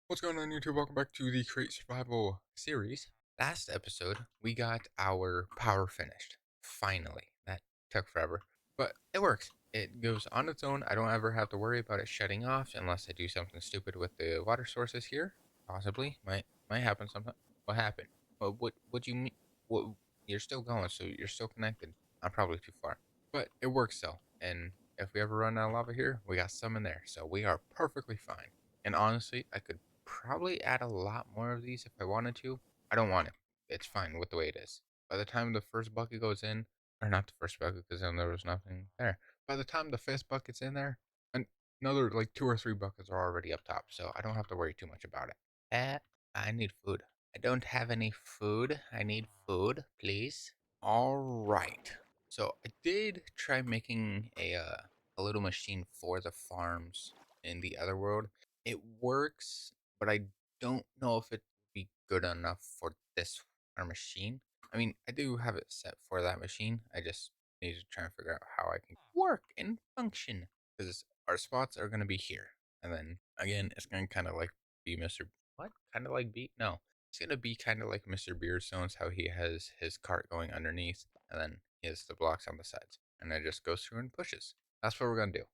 What's going on, YouTube? Welcome back to the Create Survival series. Last episode, we got our power finished. Finally. That took forever, but it works. It goes on its own. I don't ever have to worry about it shutting off unless I do something stupid with the water sources here. Possibly. Might happen sometime. What happened? What you mean? What, you're still going, so you're still connected. I'm probably too far. But it works though. And if we ever run out of lava here, we got some in there. So we are perfectly fine. And honestly, I could probably add a lot more of these if I wanted to. I don't want it. It's fine with the way it is. By the time the first bucket goes in, or not the first bucket because then there was nothing there. By the time the fifth bucket's in there, another like two or three buckets are already up top, so I don't have to worry too much about it. I need food. I don't have any food. I need food, please. All right. So I did try making a little machine for the farms in the other world. It works, but I don't know if it would be good enough for this our machine. I mean, I do have it set for that machine. I just need to try and figure out how I can work and function because our spots are going to be here. And then again, it's going to kind of like be Mr. What? Kind of like be? No. It's going to be kind of like Mr. Beerstone's, how he has his cart going underneath and then he has the blocks on the sides. And it just goes through and pushes. That's what we're going to do.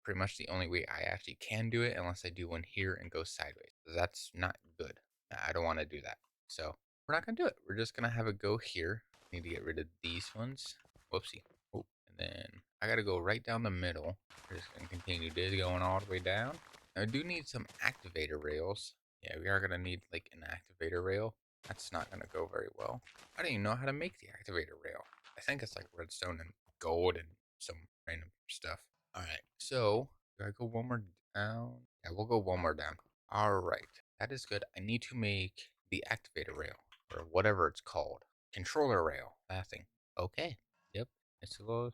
Pretty much the only way I actually can do it unless I do one here and go sideways. That's not good. I don't want to do that. So we're not going to do it. We're just going to have it go here. Need to get rid of these ones. Whoopsie. Oh, and then I got to go right down the middle. We're just going to continue this going all the way down. Now, I do need some activator rails. Yeah, we are going to need like an activator rail. That's not going to go very well. I don't even know how to make the activator rail. I think it's like redstone and gold and some random stuff. All right, so do I go one more down? Yeah, we'll go one more down. All right, that is good. I need to make the activator rail or whatever it's called, controller rail. That thing. Okay. Yep. It's a little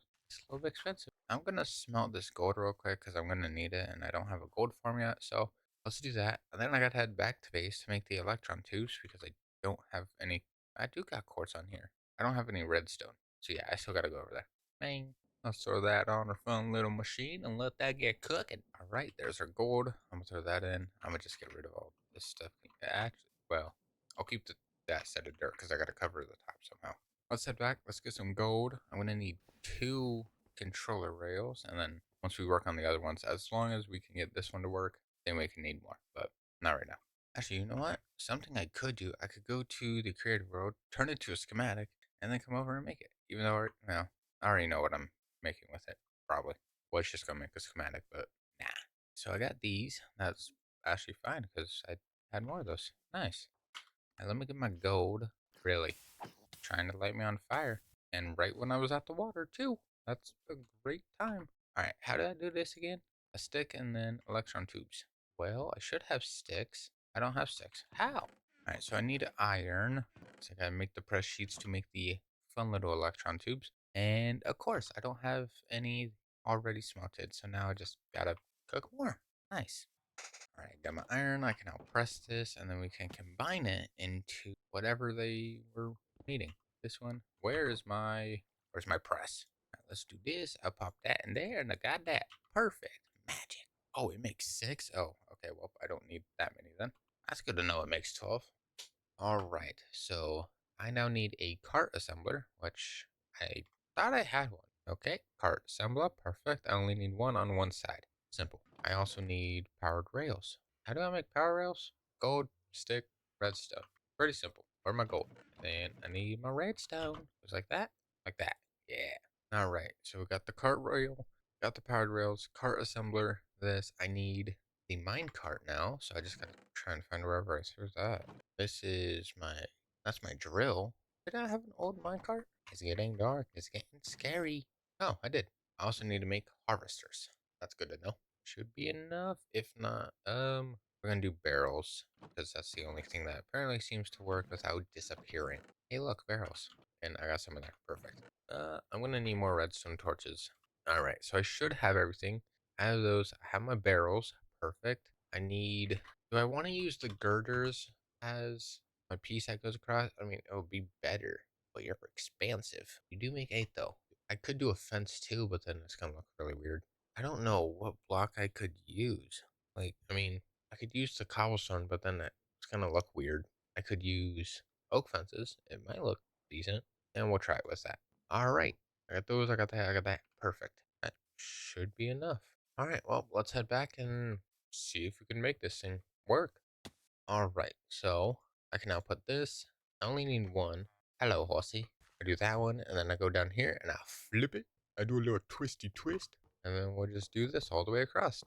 bit expensive. I'm gonna smelt this gold real quick because I'm gonna need it, and I don't have a gold farm yet. So let's do that. And then I gotta head back to base to make the electron tubes because I don't have any. I do got quartz on here. I don't have any redstone. So yeah, I still gotta go over there. Bang. Let's throw that on our fun little machine and let that get cooking. All right, there's our gold. I'm gonna throw that in. I'm gonna just get rid of all this stuff. Actually, well, I'll keep that set of dirt because I gotta cover the top somehow. Let's head back. Let's get some gold. I'm gonna need two controller rails, and then once we work on the other ones, as long as we can get this one to work, then we can need more. But not right now. Actually, you know what? Something I could do. I could go to the creative world, turn it to a schematic, and then come over and make it. Even though, I already know what I'm making with it, probably. Was just gonna make a schematic, but nah. So I got these. That's actually fine because I had more of those. Nice. Now let me get my gold. Really trying to light me on fire. And right when I was at the water too. That's a great time. Alright, how did I do this again? A stick and then electron tubes. Well, I should have sticks. I don't have sticks. How? Alright, so I need iron. So I gotta make the press sheets to make the fun little electron tubes. And of course, I don't have any already smelted. So now I just gotta cook more. Nice. Alright, got my iron. I can now press this and then we can combine it into whatever they were needing. This one. Where's my press? Alright, let's do this. I'll pop that in there and I got that. Perfect. Magic. Oh, it makes 6? Oh, okay. Well, I don't need that many then. That's good to know it makes 12. Alright, so I now need a cart assembler, which I thought I had one. Okay, cart assembler. Perfect. I only need one on one side. Simple. I also need powered rails. How do I make power rails? Gold, stick, redstone. Pretty simple. Where's my gold? Then I need my redstone. Just like that? Like that. Yeah. Alright, so we got the cart rail, got the powered rails, cart assembler, this. I need the mine cart now, so I just gotta try and find wherever I see that. This is that's my drill. Did I have an old mine cart? It's getting dark. It's getting scary. Oh, I did. I also need to make harvesters. That's good to know. Should be enough. If not, we're gonna do barrels because that's the only thing that apparently seems to work without disappearing. Hey, look, barrels. And I got some in there. Perfect. I'm gonna need more redstone torches. All right, so I should have everything. I have those. I have my barrels. Perfect. I need. Do I want to use the girders as my piece that goes across? I mean, it would be better, but you're expansive. You do make 8 though. I could do a fence too, but then it's gonna look really weird. I don't know what block I could use. Like, I mean, I could use the cobblestone, but then it's gonna look weird. I could use oak fences. It might look decent, and we'll try it with that. All right, I got those. I got that. I got that. Perfect. That should be enough. All right. Well, let's head back and see if we can make this thing work. All right. So I can now put this. I only need one. Hello, horsey. I do that one, and then I go down here and I flip it. I do a little twisty twist, and then we'll just do this all the way across.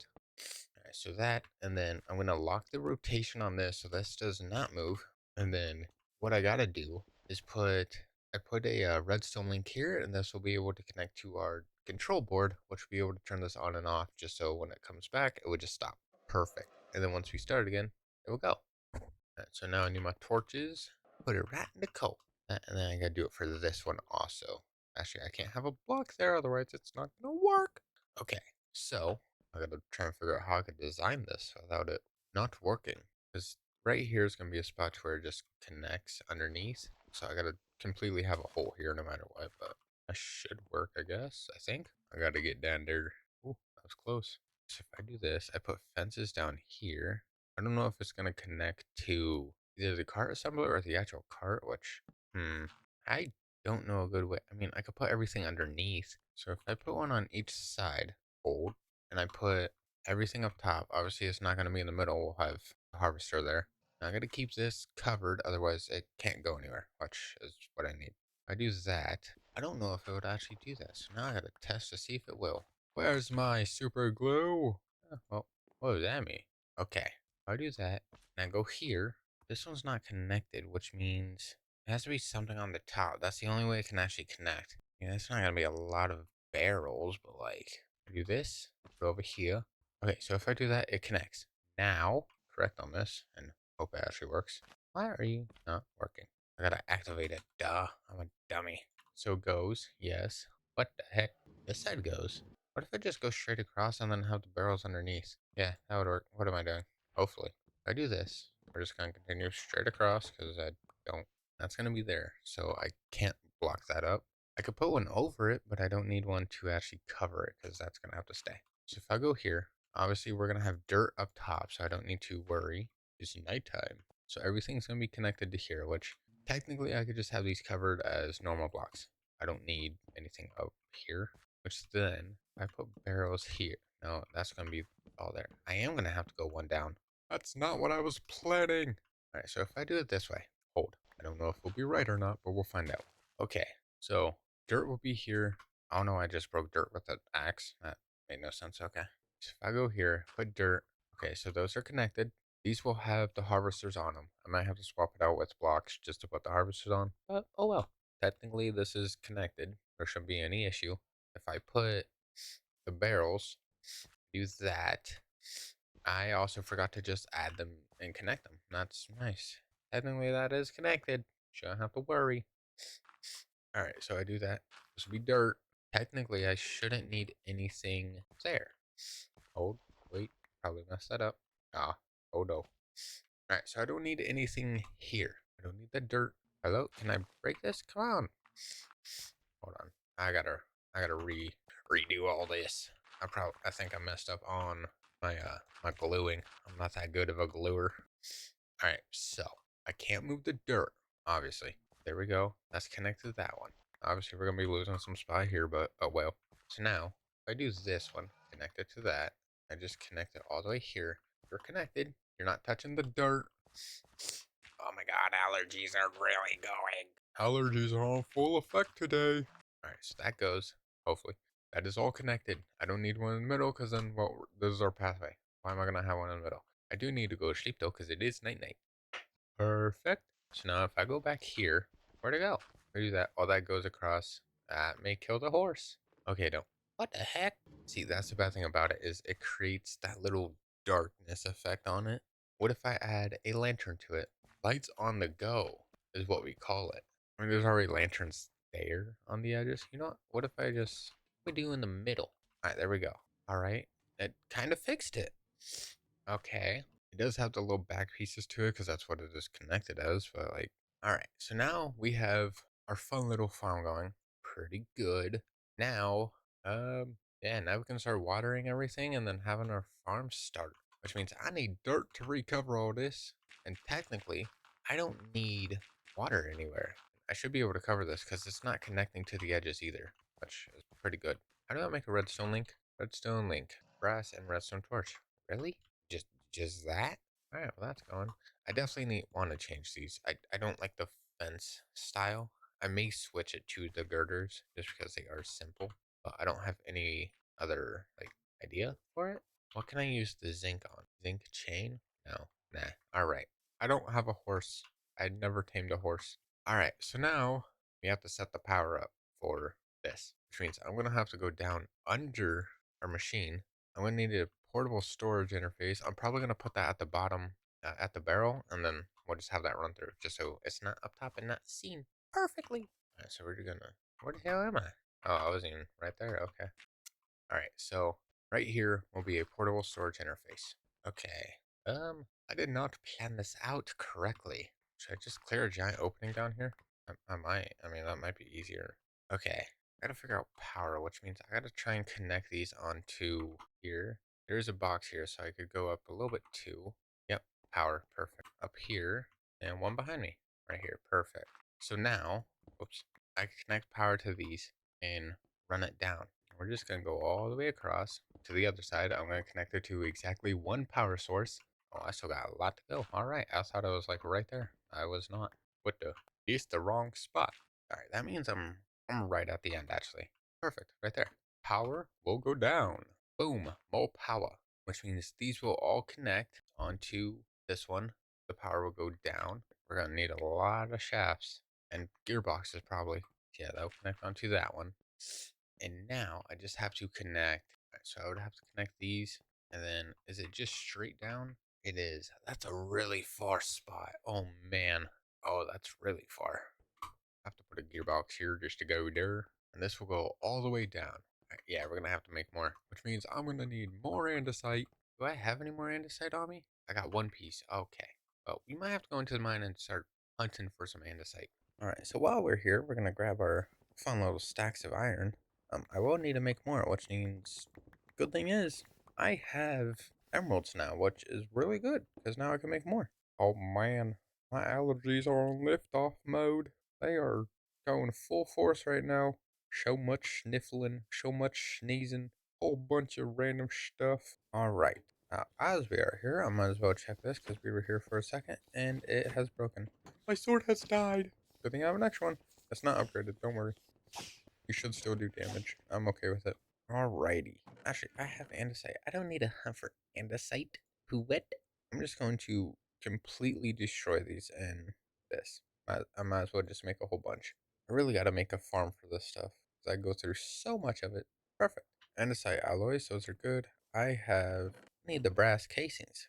Alright, so that, and then I'm going to lock the rotation on this so this does not move. And then what I got to do is I put a redstone link here, and this will be able to connect to our control board, which will be able to turn this on and off just so when it comes back, it would just stop. Perfect. And then once we start again, it will go. Alright, so now I need my torches, put it right in the coal. And then I got to do it for this one also. Actually, I can't have a block there, otherwise it's not going to work. Okay, so I gotta try and figure out how I could design this without it not working. Because right here is gonna be a spot where it just connects underneath. So I gotta completely have a hole here no matter what, but that should work, I guess. I think. I gotta get down there. Ooh, that was close. So if I do this, I put fences down here. I don't know if it's gonna connect to either the cart assembler or the actual cart, which, I don't know a good way. I mean, I could put everything underneath. So if I put one on each side, hold, and I put everything up top, obviously it's not going to be in the middle. We'll have the harvester there. Now I got to keep this covered, otherwise it can't go anywhere, which is what I need. If I do that, I don't know if it would actually do this. So now I got to test to see if it will. Where's my super glue? Well, what does that mean? Okay, if I do that, and I go here, this one's not connected, which means it has to be something on the top. That's the only way it can actually connect. Yeah, it's not gonna be a lot of barrels, but like, do this, go over here. Okay, so if I do that, it connects. Now, correct on this, and hope it actually works. Why are you not working? I gotta activate it. Duh, I'm a dummy. So it goes, yes. What the heck? This side goes. What if I just go straight across and then have the barrels underneath? Yeah, that would work. What am I doing? Hopefully. If I do this, we're just gonna continue straight across because I don't. That's gonna be there, so I can't block that up. I could put one over it, but I don't need one to actually cover it because that's gonna have to stay. So if I go here, obviously we're gonna have dirt up top, so I don't need to worry. It's nighttime, so everything's gonna be connected to here, which technically I could just have these covered as normal blocks. I don't need anything up here, which then I put barrels here. No, that's gonna be all there. I am gonna have to go one down. That's not what I was planning. All right, so if I do it this way, hold. I don't know if we'll be right or not, but we'll find out. Okay, so dirt will be here. Oh no, I just broke dirt with an axe. That made no sense. Okay. So if I go here, put dirt. Okay, so those are connected. These will have the harvesters on them. I might have to swap it out with blocks just to put the harvesters on. But oh well. Technically, this is connected. There shouldn't be any issue. If I put the barrels, do that. I also forgot to just add them and connect them. That's nice. Technically, that is connected. Shouldn't have to worry. Alright, so I do that. This will be dirt. Technically, I shouldn't need anything there. Hold, wait, probably messed that up. Ah, oh no. Alright, so I don't need anything here. I don't need the dirt. Hello, can I break this? Come on. Hold on. I gotta redo all this. I think I messed up on my gluing. I'm not that good of a gluer. Alright, so I can't move the dirt, obviously. There we go. That's connected to that one. Obviously we're gonna be losing some spot here, but oh well. So now, if I do this one, connect it to that, I just connect it all the way here. You're connected. You're not touching the dirt. Oh my god, allergies are really going. Allergies are on full effect today. Alright, so that goes, hopefully. That is all connected. I don't need one in the middle because then, well, this is our pathway. Why am I going to have one in the middle? I do need to go to sleep though because it is night night. Perfect. So now if I go back here, where'd it go? I do that. All that goes across. That may kill the horse. Okay, don't. What the heck? See, that's the bad thing about it is it creates that little darkness effect on it. What if I add a lantern to it? Lights on the go is what we call it. I mean, there's already lanterns there on the edges. You know what if I just we do in the middle? All right, there we go. All right, it kind of fixed it. Okay, it does have the little back pieces to it because that's what it is connected as. But like, all right, so now we have our fun little farm going. Pretty good. Now, yeah, now we can start watering everything and then having our farm start. which means I need dirt to recover all this. And technically, I don't need water anywhere. I should be able to cover this because it's not connecting to the edges either, which is pretty good. How do I make a redstone link? Redstone link, brass and redstone torch. Really? Just that? All right, well that's going. I definitely want to change these. I don't like the fence style. I may switch it to the girders just because they are simple, but I don't have any other like idea for it. What can I use the zinc on? Zinc chain? No, nah. All right. I don't have a horse. I'd never tamed a horse. All right, so now we have to set the power up for this, which means I'm gonna have to go down under our machine. I'm gonna need a portable storage interface. I'm probably gonna put that at the bottom, at the barrel, and then we'll just have that run through, just so it's not up top and not seen perfectly. All right, so we're gonna. Where the hell am I? Oh, I was even right there. Okay. All right, so right here will be a portable storage interface. Okay. I did not plan this out correctly. Should I just clear a giant opening down here? I might. I mean, that might be easier. Okay. I gotta figure out power, which means I gotta try and connect these onto here. There's a box here, so I could go up a little bit too. Yep, power, perfect. Up here, and one behind me, right here, perfect. So now, whoops, I can connect power to these and run it down. We're just gonna go all the way across to the other side. I'm gonna connect it to exactly one power source. Oh, I still got a lot to go. All right, I thought I was like right there. I was not. What the? It's the wrong spot. All right, that means I'm right at the end actually. Perfect, right there. Power will go down. Boom, more power, which means these will all connect onto this one. The power will go down. We're gonna need a lot of shafts and gearboxes probably. Yeah, that'll connect onto that one. And now I just have to connect. So I would have to connect these. And then is it just straight down? It is. That's a really far spot. Oh man. Oh, that's really far. I have to put a gearbox here just to go there. And this will go all the way down. Yeah, we're going to have to make more. Which means I'm going to need more andesite. Do I have any more andesite on me? I got one piece. Okay. Well, we might have to go into the mine and start hunting for some andesite. Alright, so while we're here, we're going to grab our fun little stacks of iron. I will need to make more, which means, good thing is, I have emeralds now, which is really good, because now I can make more. Oh man, my allergies are on lift-off mode. They are going full force right now. So much sniffling, so much sneezing, whole bunch of random stuff. Alright, now as we are here, I might as well check this, because we were here for a second, and it has broken. My sword has died. Good thing I have an extra one. It's not upgraded, don't worry. You should still do damage. I'm okay with it. Alrighty. Actually, I have andesite. I don't need to hunt for andesite. What? I'm just going to completely destroy these in this. I might as well just make a whole bunch. I really got to make a farm for this stuff, because I go through so much of it. Perfect. Andesite alloys, those are good. I need the brass casings.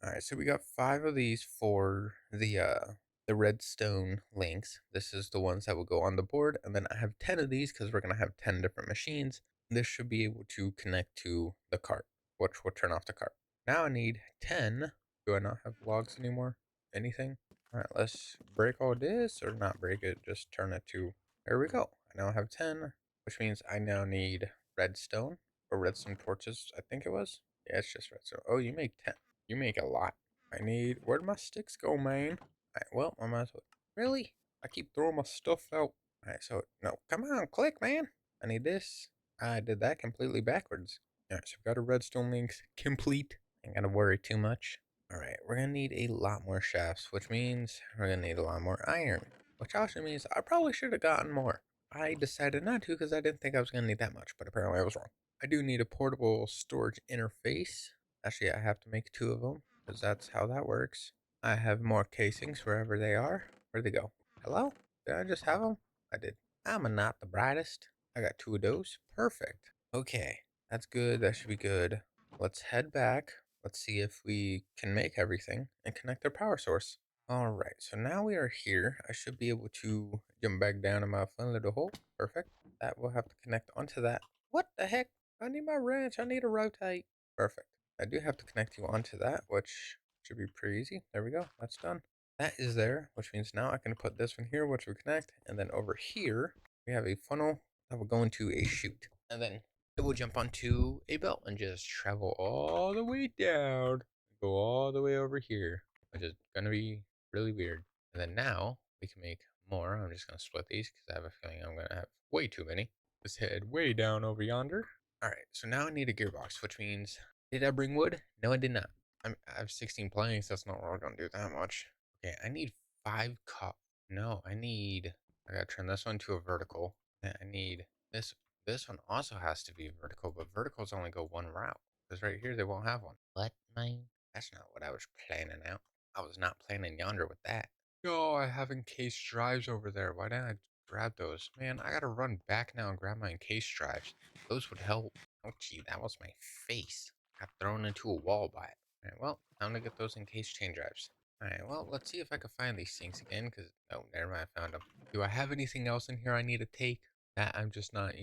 Alright, so we got 5 of these for the redstone links. This is the ones that will go on the board, and then I have 10 of these because we're gonna have 10 different machines. This should be able to connect to the cart, which will turn off the cart. Now I need 10. Do I not have logs anymore? Anything? Alright, let's break all this, or not break it, just turn it to, there we go. I now have 10, which means I now need redstone, or redstone torches, I think it was. Yeah, it's just redstone. Oh, you make 10. You make a lot. Where'd my sticks go, man? Alright, well, I might as well. Really? I keep throwing my stuff out. Alright, so, no, come on, click, man. I need this. I did that completely backwards. Alright, so we've got our redstone links complete. Ain't gotta worry too much. Alright, we're gonna need a lot more shafts, which means we're gonna need a lot more iron. Which also means I probably should have gotten more. I decided not to because I didn't think I was gonna need that much, but apparently I was wrong. I do need a portable storage interface. Actually, I have to make 2 of them, because that's how that works. I have more casings wherever they are. Where'd they go? Hello? Did I just have them? I did. I'm not the brightest. I got 2 of those. Perfect. Okay, that's good. That should be good. Let's head back. Let's see if we can make everything and connect our power source. Alright, so now we are here. I should be able to jump back down in my fun little hole. Perfect. That will have to connect onto that. What the heck? I need my wrench. I need to rotate. Perfect. I do have to connect you onto that, which should be pretty easy. There we go. That's done. That is there, which means now I can put this one here, which will connect. And then over here, we have a funnel that will go into a chute. And then it will jump onto a belt and just travel all the way down. go all the way over here, which is gonna be really weird. And then now we can make more. I'm just gonna split these because I have a feeling I'm gonna have way too many. Let's head way down over yonder. All right, so now I need a gearbox, which means, did I bring wood? No, I did not. I have 16 planks. That's not really gonna do that much. Okay, I need 5 No, I gotta turn this one to a vertical. Then I need this. This one also has to be vertical, but verticals only go one route. Because right here they won't have one. What, man? That's not what I was planning out. I was not planning yonder with that. Yo, I have encased drives over there. Why didn't I grab those? Man, I gotta run back now and grab my encased drives. Those would help. Oh, gee, that was my face. Got thrown into a wall by it. Alright, well, time to get those encased chain drives. Alright, well, let's see if I can find these things again, because, oh, never mind, I found them. Do I have anything else in here I need to take that I'm just not,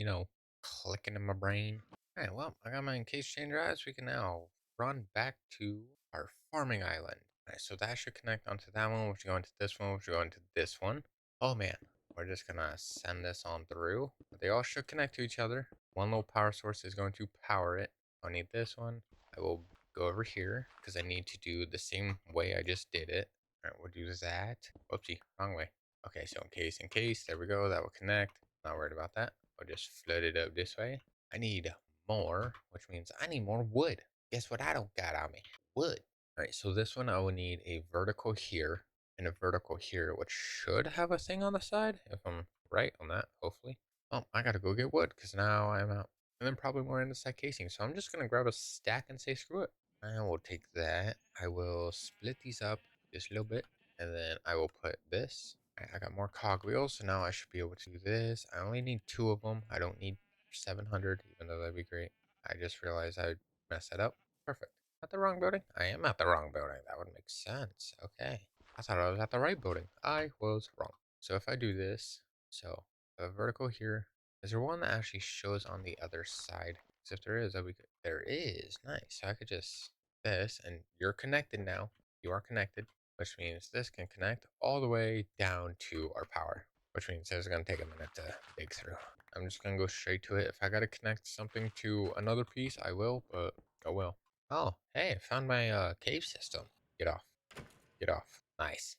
clicking in my brain? Alright, well, I got my encased chain drives. We can now run back to our farming island. Alright, so that should connect onto that one, which should go into this one, which should go into this one. Oh man, we're just gonna send this on through. They all should connect to each other. One little power source is going to power it. I need this one. I will go over here because I need to do the same way I just did it. All right, we'll do that. Whoopsie, wrong way. Okay, so in case, there we go. That will connect. Not worried about that. I'll just flood it up this way. I need more, which means I need more wood. Guess what I don't got on me? Wood. All right, so this one I will need a vertical here and a vertical here, which should have a thing on the side, if I'm right on that, hopefully. Oh, I gotta go get wood, because now I'm out. And then probably more andesite casing, so I'm just gonna grab a stack and say screw it. I will take that. I will split these up just a little bit, and then I will put this. I got more cogwheels, so now I should be able to do this. I only need 2 of them. I don't need 700, even though that'd be great. I just realized I would mess that up. Perfect. At the wrong building? I am at the wrong building. That would make sense. Okay. I thought I was at the right building. I was wrong. So if I do this, so a vertical here, is there one that actually shows on the other side? Because if there is, that'd be good. There is. Nice. So I could just this, and you're connected now. You are connected, which means this can connect all the way down to our power, which means it's going to take a minute to dig through. I'm just going to go straight to it. If I got to connect something to another piece, I will, but oh well. Oh, hey, I found my cave system. Get off. Get off. Nice.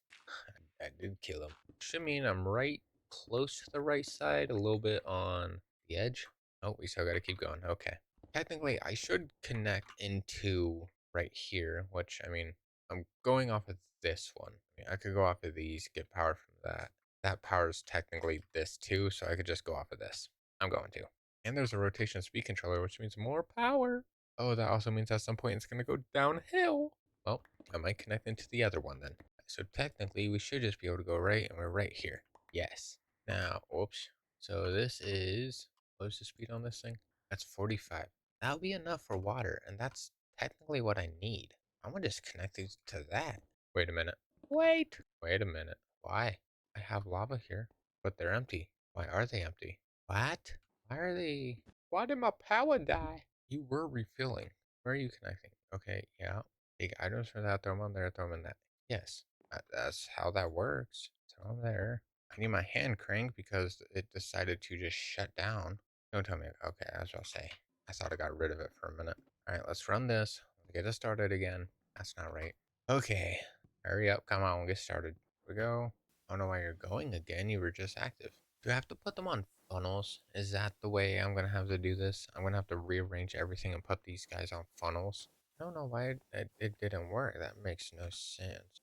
I did kill him. Should mean I'm right close to the right side, a little bit on the edge. Oh, we still got to keep going. Okay. Technically, I should connect into right here, which, I mean, I'm going off of this one. I could go off of these, get power from that. That powers technically this too, so I could just go off of this. I'm going to. And there's a rotation speed controller, which means more power. Oh, that also means at some point it's going to go downhill. Well, I might connect into the other one then. So technically, we should just be able to go right, and we're right here. Yes. Now, oops. So this is, what's the speed on this thing? That's 45. That'll be enough for water, and that's technically what I need. I'm gonna just connect these to that. Wait a minute. Wait a minute. Why? I have lava here, but they're empty. Why are they empty? What? Why are they? Why did my power die? You were refilling. Where are you connecting? Okay, yeah. Take items from that, throw them on there, throw them in that. Yes, that's how that works. Throw them there. I need my hand crank because it decided to just shut down. Don't tell me. Okay, I was about to say. I thought I got rid of it for a minute. All right, let's run this. Get it started again. That's not right. Okay, hurry up. Come on, we'll get started. Here we go. I don't know why you're going again. You were just active. Do I have to put them on funnels? Is that the way I'm going to have to do this? I'm going to have to rearrange everything and put these guys on funnels. I don't know why it didn't work. That makes no sense.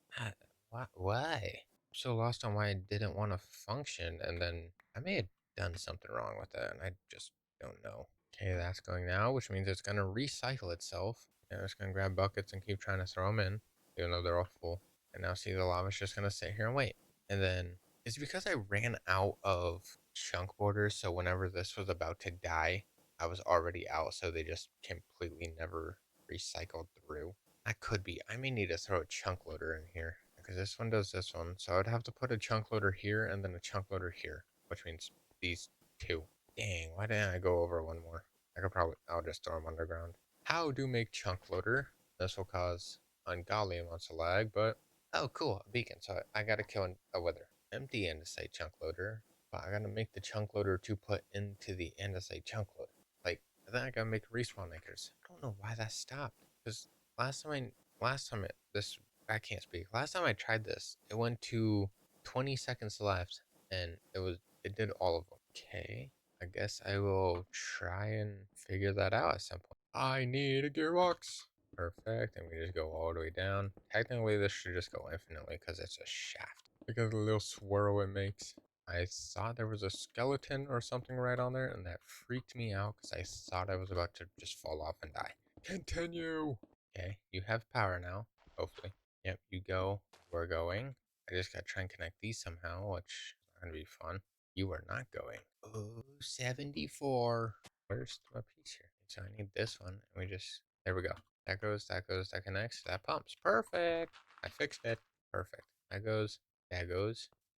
Why? I'm so lost on why it didn't want to function, and then I may have done something wrong with that, and I just don't know. Okay, that's going now, which means it's going to recycle itself. And it's going to grab buckets and keep trying to throw them in, even though they're all full. And now see, the lava's just going to sit here and wait. And then it's because I ran out of chunk borders, so whenever this was about to die, I was already out, so they just completely never recycled through. That could be. I may need to throw a chunk loader in here because this one does this one. So I'd have to put a chunk loader here and then a chunk loader here, which means these two. Dang, why didn't I go over one more? I'll just throw them underground. How to make chunk loader. This will cause ungodly amounts of lag, but oh, cool, a beacon. So I gotta kill a wither. Empty andesite chunk loader, but I gotta make the chunk loader to put into the andesite chunk loader. Like, then I gotta make respawn anchors. I don't know why that stopped. Because last time last time I can't speak. Last time I tried this, it went to 20 seconds left, and it did all of them. Okay, I guess I will try and figure that out at some point. I need a gearbox. Perfect, and we just go all the way down. Technically, this should just go infinitely because it's a shaft. Look at the little swirl it makes. I thought there was a skeleton or something right on there, and that freaked me out because I thought I was about to just fall off and die. Continue. Okay, you have power now, hopefully. Yep, you go. We're going. I just gotta try and connect these somehow, which is gonna be fun. You are not going. Oh, 74. Where's my piece here? So I need this one, and there we go. That goes, that connects, that pumps. Perfect. I fixed it. Perfect. That goes.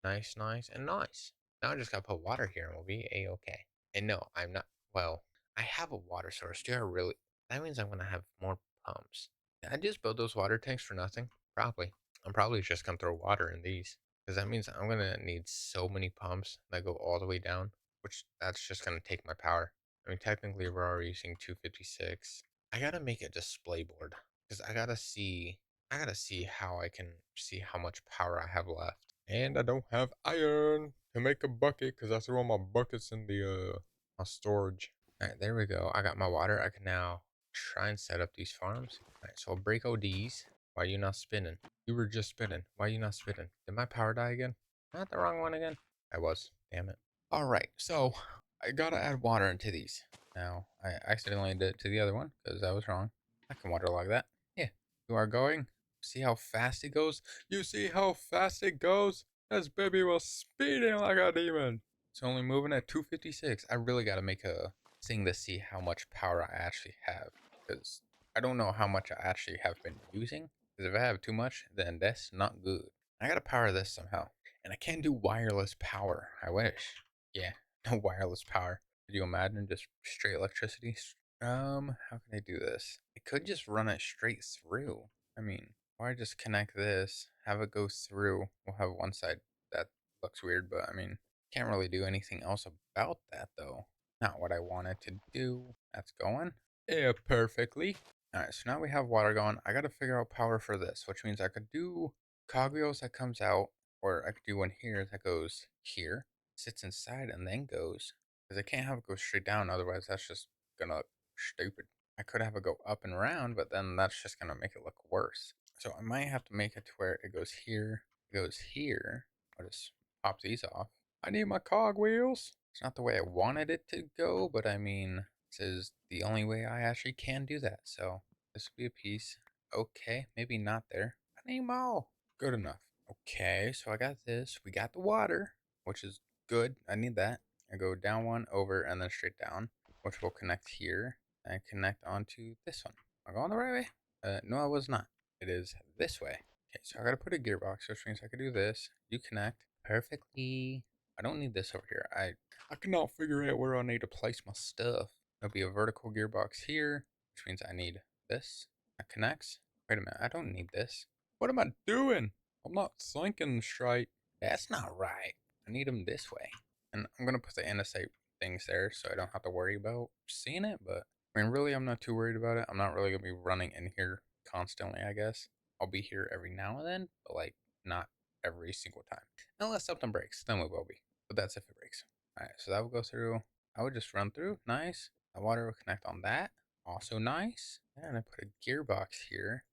Nice, nice, and nice. Now I just gotta put water here and we'll be a-okay. And no, I'm not, well, I have a water source. Do I really? That means I'm gonna have more pumps. I just built those water tanks for nothing. Probably. I'm probably just gonna throw water in these. Because that means I'm gonna need so many pumps that go all the way down. Which that's just gonna take my power. I mean technically we're already using 256. I gotta make a display board. Because I gotta see how I can see how much power I have left. And I don't have iron to make a bucket because I threw all my buckets in the my storage. Alright, there we go. I got my water. I can now try and set up these farms. Alright, so I'll break ODs. Why are you not spinning? You were just spinning. Why are you not spinning? Did my power die again? Not the wrong one again? I was. Damn it. Alright, so I gotta add water into these. Now, I accidentally did it to the other one because I was wrong. I can waterlog that. Yeah. You are going. See how fast it goes? You see how fast it goes? This baby was speeding like a demon. It's only moving at 256. I really gotta make a thing to see how much power I actually have. Because I don't know how much I actually have been using. Because if I have too much, then that's not good. I gotta power this somehow. And I can't do wireless power. I wish. Yeah, no wireless power. Could you imagine just straight electricity? How can I do this? I could just run it straight through. I mean, or just connect this, have it go through. We'll have one side that looks weird, but I mean, can't really do anything else about that though. Not what I wanted to do. That's going. Yeah, perfectly. Alright, so now we have water going. I gotta figure out power for this, which means I could do cogwheels that comes out, or I could do one here that goes here, sits inside, and then goes. Because I can't have it go straight down, otherwise that's just gonna look stupid. I could have it go up and around, but then that's just gonna make it look worse. So I might have to make it to where it goes here, it goes here. I'll just pop these off. I need my cogwheels. It's not the way I wanted it to go, but I mean, this is the only way I actually can do that. So this will be a piece. Okay, maybe not there. I need more. Good enough. Okay, so I got this. We got the water, which is good. I need that. I go down one, over, and then straight down, which will connect here and connect onto this one. Am I going the right way? No, I was not. It is this way. Okay, so I gotta put a gearbox, which means I could do this. You connect perfectly. I don't need this over here. I cannot figure out where I need to place my stuff. There'll be a vertical gearbox here, which means I need this. That connects. Wait a minute, I don't need this. What am I doing? I'm not thinking straight. That's not right. I need them this way. And I'm gonna put the andesite things there so I don't have to worry about seeing it, but I mean really I'm not too worried about it. I'm not really gonna be running in here constantly, I guess. I'll be here every now and then, but like not every single time. Unless something breaks, then we will be. But that's if it breaks. Alright, so that will go through. I would just run through. Nice. The water will connect on that. Also nice. And I put a gearbox here.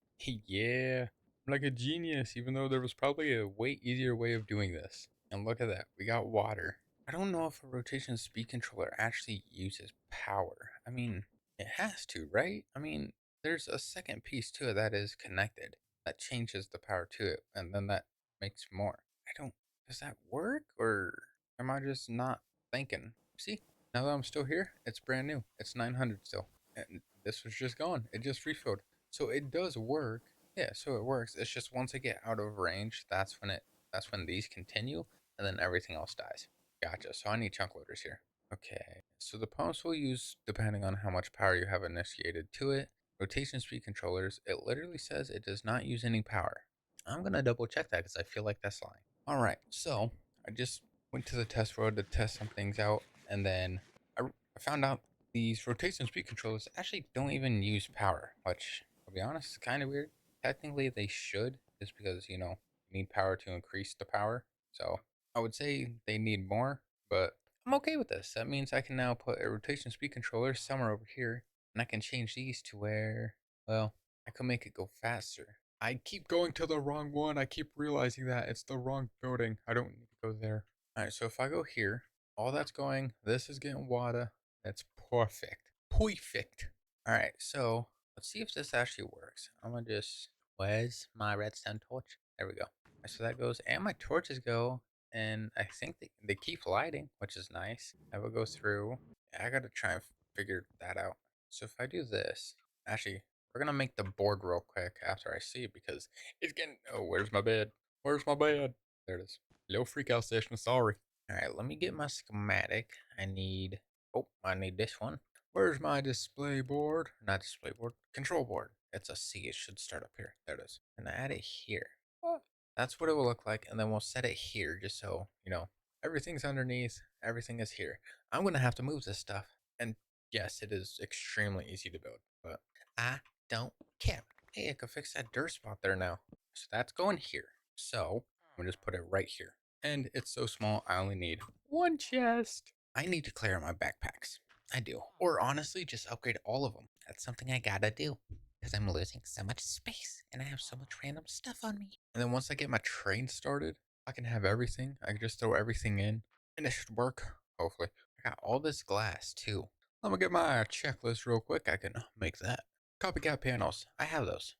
Yeah. I'm like a genius, even though there was probably a way easier way of doing this. And look at that. We got water. I don't know if a rotation speed controller actually uses power. I mean, it has to, right? I mean, there's a second piece to it that is connected that changes the power to it, and then that makes more. I don't. Does that work, or am I just not thinking? See, now that I'm still here, it's brand new. It's 900 still, and this was just gone. It just refilled, so it does work. Yeah, so it works. It's just once I get out of range, that's when these continue, and then everything else dies. Gotcha. So I need chunk loaders here. Okay, so the pumps will use depending on how much power you have initiated to it. Rotation speed controllers, it literally says it does not use any power. I'm gonna double check that because I feel like that's lying. Alright, so I just went to the test road to test some things out, and then I found out these rotation speed controllers actually don't even use power, which, I'll be honest, is kind of weird. Technically, they should, just because, you need power to increase the power. So I would say they need more, but I'm okay with this. That means I can now put a rotation speed controller somewhere over here, and I can change these to where, well, I can make it go faster. I keep going to the wrong one. I keep realizing that it's the wrong building. I don't need to go there. All right, so if I go here, all that's going, this is getting water. That's perfect. Perfect. All right, so let's see if this actually works. I'm gonna just, where's my redstone torch? There we go. So that goes, and my torches go, and I think they keep lighting, which is nice. I will go through. I gotta try and figure that out. So if I do this, actually, we're gonna make the board real quick after I see it because it's getting, oh, where's my bed? Where's my bed? There it is. Little freak out session, sorry. All right, let me get my schematic. I need, oh, I need this one. Where's my display board? Not display board, control board. It's a C. It should start up here. There it is. And I add it here. Oh, that's what it will look like. And then we'll set it here just so, everything's underneath. Everything is here. I'm going to have to move this stuff. And yes, it is extremely easy to build, but I don't care. Hey, I can fix that dirt spot there now. So that's going here. So I'm going to just put it right here. And it's so small, I only need one chest. I need to clear out my backpacks. I do. Or honestly, just upgrade all of them. That's something I gotta do. Because I'm losing so much space and I have so much random stuff on me. And then once I get my train started, I can have everything. I can just throw everything in and it should work. Hopefully. I got all this glass too. I'm gonna get my checklist real quick. I can make that. Copycat panels. I have those.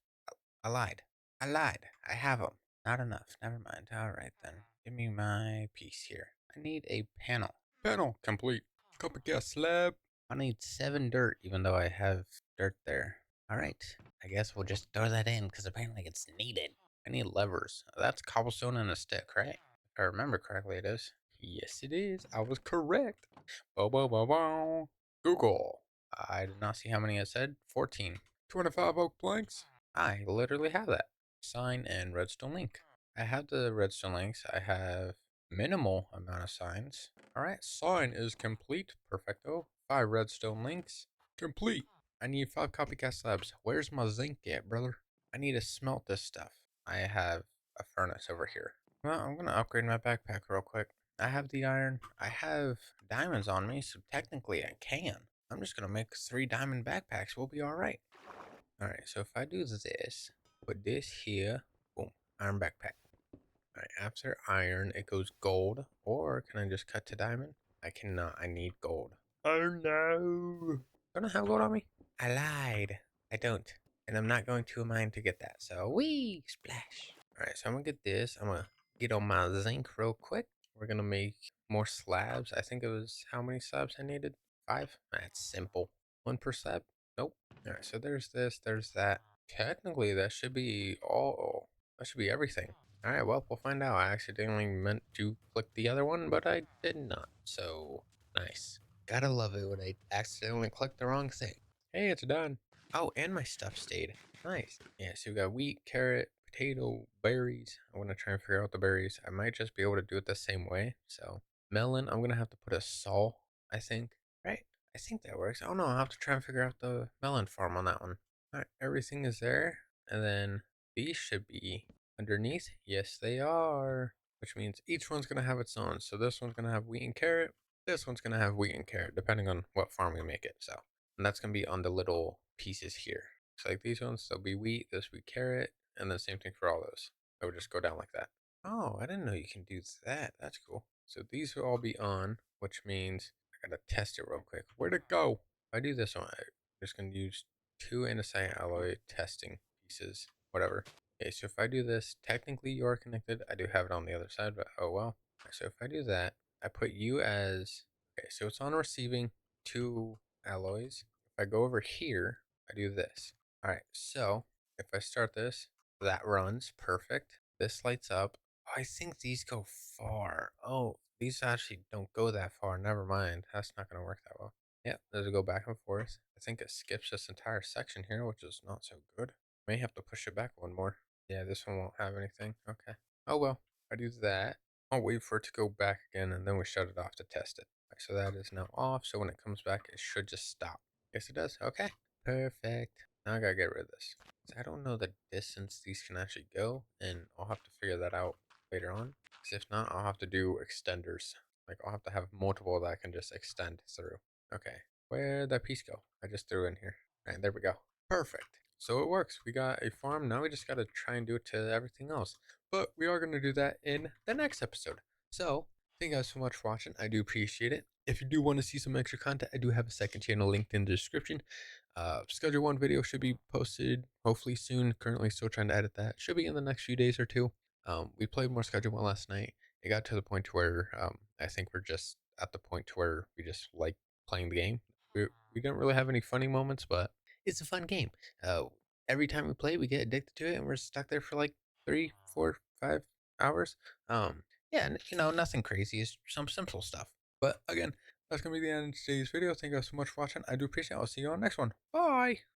I lied. I lied. I have them. Not enough. Never mind. Alright then. Give me my piece here. I need a panel. Panel complete. Copycat slab. I need 7 dirt, even though I have dirt there. Alright. I guess we'll just throw that in, because apparently it's needed. I need levers. That's cobblestone and a stick, right? If I remember correctly, it is. Yes, it is. I was correct. Bo bo bo bo. Google. I did not see how many it said. 14. 25 oak planks. I literally have that. Sign and redstone link. I have the redstone links. I have minimal amount of signs. Alright, sign is complete. Perfecto. 5 redstone links. Complete. I need 5 copycat slabs. Where's my zinc at, brother? I need to smelt this stuff. I have a furnace over here. Well, I'm gonna upgrade my backpack real quick. I have the iron. I have diamonds on me, so technically I can. I'm just gonna make 3 diamond backpacks. We'll be alright. Alright, so if I do this, put this here, boom, iron backpack. Alright, after iron, it goes gold, or can I just cut to diamond? I cannot, I need gold. Oh no! Don't I have gold on me? I lied. I don't. And I'm not going to a mine to get that, so wee, splash. Alright, so I'm gonna get this. I'm gonna get on my zinc real quick. We're gonna make more slabs. I think it was, how many slabs I needed? 5? That's simple. 1 per slab? Nope. Alright, so there's this, there's that. Technically, that should be all. That should be everything. Alright, well, we'll find out. I accidentally meant to click the other one, but I did not. So, nice. Gotta love it when I accidentally click the wrong thing. Hey, it's done. Oh, and my stuff stayed. Nice. Yeah, so we got wheat, carrot, potato, berries. I want to try and figure out the berries. I might just be able to do it the same way. So, melon, I'm going to have to put a saw, I think. Right? I think that works. I don't know. I'll have to try and figure out the melon farm on that one. All right, everything is there. And then these should be underneath. Yes, they are. Which means each one's going to have its own. So this one's going to have wheat and carrot. This one's going to have wheat and carrot, depending on what farm we make it. So, and that's going to be on the little pieces here. So like these ones, they'll be wheat, this will be carrot, and the same thing for all those. It would just go down like that. Oh, I didn't know you can do that. That's cool. So these will all be on, which means I gotta test it real quick. Where'd it go? If I do this one, I'm just gonna use 2 andesite alloy testing pieces, whatever. Okay, so if I do this, technically you are connected. I do have it on the other side, but oh well. So if I do that, I put you as, okay, so it's on receiving 2 alloys. If I go over here, I do this. All right, so if I start this, that runs perfect. This lights up. Oh, I think these go far. Oh, these actually don't go that far. Never mind. That's not going to work that well. Yep, does it go back and forth? I think it skips this entire section here, which is not so good. May have to push it back one more. Yeah, this one won't have anything. Okay. Oh well, I do that. I'll wait for it to go back again, and then we shut it off to test it. Right, so that is now off, so when it comes back, it should just stop. Yes, it does. Okay. Perfect. Now I gotta get rid of this. 'Cause I don't know the distance these can actually go, and I'll have to figure that out later on. Because if not, I'll have to do extenders. Like, I'll have to have multiple that I can just extend through. Okay, where'd that piece go? I just threw it in here. All right, there we go. Perfect. So it works. We got a farm. Now we just got to try and do it to everything else. But we are going to do that in the next episode. So thank you guys so much for watching. I do appreciate it. If you do want to see some extra content, I do have a second channel linked in the description. Schedule one video should be posted hopefully soon. Currently still trying to edit that. Should be in the next few days or two. We played more Schedule one last night. It got to the point where I think we're just at the point where we just like playing the game. We don't really have any funny moments, but it's a fun game. Uh, every time we play, we get addicted to it, and we're stuck there for like 3, 4, 5 hours. Yeah, and nothing crazy. It's some simple stuff. But again, that's gonna be the end of today's video. Thank you guys so much for watching. I do appreciate it. I'll see you on the next one. Bye.